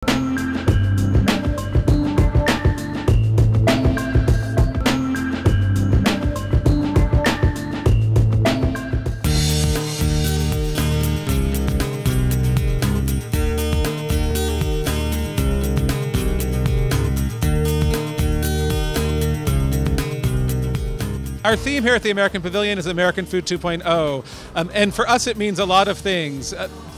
Our theme here at the American Pavilion is American Food 2.0, and for us it means a lot of things.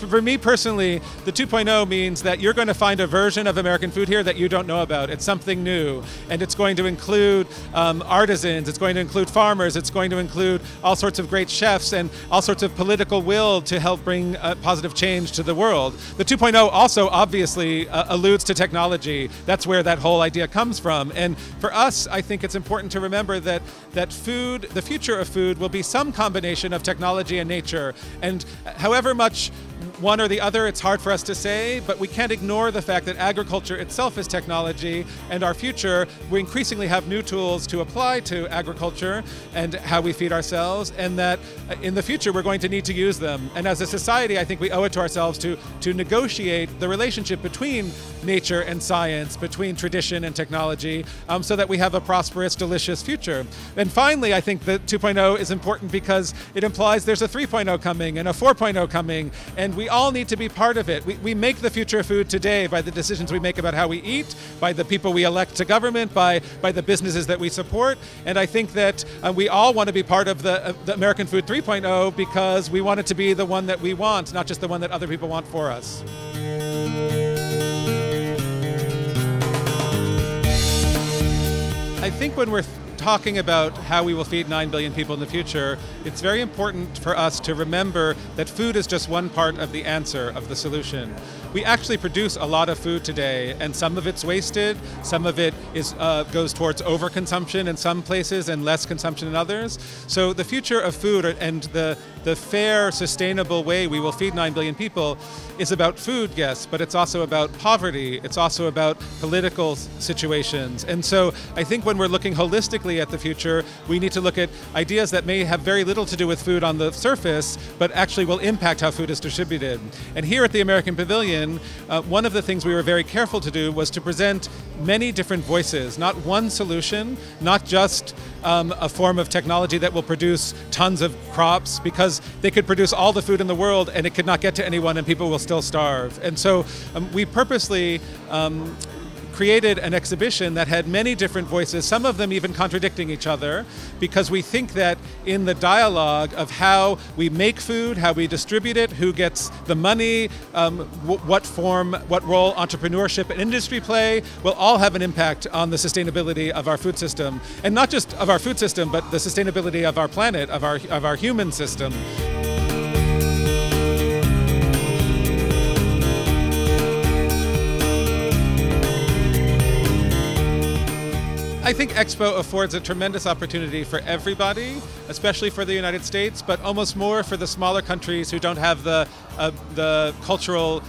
For me personally, the 2.0 means that you're going to find a version of American food here that you don't know about. It's something new, and it's going to include artisans, it's going to include farmers, it's going to include all sorts of great chefs and all sorts of political will to help bring positive change to the world. The 2.0 also obviously alludes to technology. That's where that whole idea comes from. And for us, I think it's important to remember that food, the future of food, will be some combination of technology and nature. And however much one or the other, it's hard for us to say, but we can't ignore the fact that agriculture itself is technology, and our future, we increasingly have new tools to apply to agriculture and how we feed ourselves, and that in the future we're going to need to use them. And as a society, I think we owe it to ourselves to negotiate the relationship between nature and science, between tradition and technology, so that we have a prosperous, delicious future. And finally, I think that 2.0 is important because it implies there's a 3.0 coming and a 4.0 coming, and we all need to be part of it. We make the future of food today by the decisions we make about how we eat, by the people we elect to government, by the businesses that we support, and I think that we all want to be part of the American Food 3.0 because we want it to be the one that we want, not just the one that other people want for us. I think when we're talking about how we will feed 9 billion people in the future, it's very important for us to remember that food is just one part of the answer, of the solution. We actually produce a lot of food today, and some of it's wasted, some of it goes towards overconsumption in some places and less consumption in others. So the future of food and the fair, sustainable way we will feed 9 billion people is about food, yes, but it's also about poverty, it's also about political situations. And so I think when we're looking holistically at the future, we need to look at ideas that may have very little to do with food on the surface, but actually will impact how food is distributed. And here at the American Pavilion, one of the things we were very careful to do was to present many different voices, not one solution, not just a form of technology that will produce tons of crops, because they could produce all the food in the world and it could not get to anyone and people will still starve. And so we purposely created an exhibition that had many different voices, some of them even contradicting each other, because we think that in the dialogue of how we make food, how we distribute it, who gets the money, what role entrepreneurship and industry play, will all have an impact on the sustainability of our food system. And not just of our food system, but the sustainability of our planet, of our human system. I think Expo affords a tremendous opportunity for everybody, especially for the United States, but almost more for the smaller countries who don't have the cultural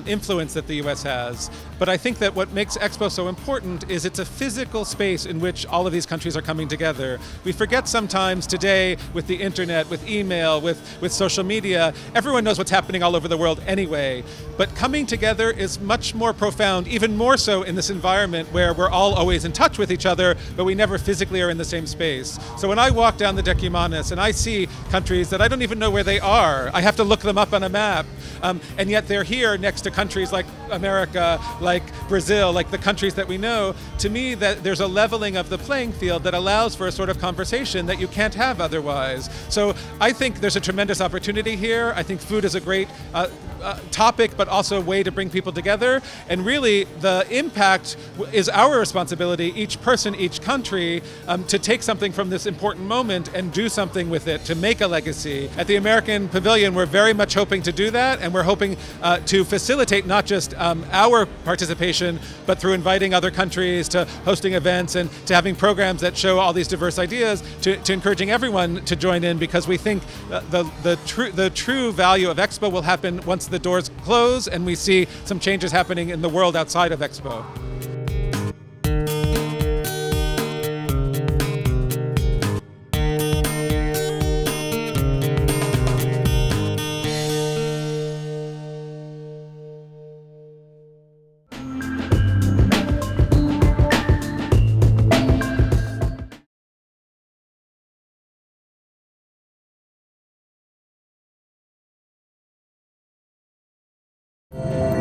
influence that the US has. But I think that what makes Expo so important is it's a physical space in which all of these countries are coming together. We forget sometimes today with the internet, with email, with social media, everyone knows what's happening all over the world anyway. But coming together is much more profound, even more so in this environment where we're all always in touch with each other, but we never physically are in the same space. So when I walk down the Decumanus and I see countries that I don't even know where they are, I have to look them up on a map, and yet they're here next to countries like America, like Brazil, like the countries that we know. To me, that there's a leveling of the playing field that allows for a sort of conversation that you can't have otherwise. So I think there's a tremendous opportunity here. I think food is a great topic, but also a way to bring people together. And really, the impact is our responsibility, each person, each country, to take something from this important moment and do something with it, to make a legacy. At the American Pavilion, we're very much hoping to do that, and we're hoping to facilitate not just our participation, but through inviting other countries, to hosting events, and to having programs that show all these diverse ideas, to encouraging everyone to join in, because we think the true value of Expo will happen once the doors close and we see some changes happening in the world outside of Expo. you.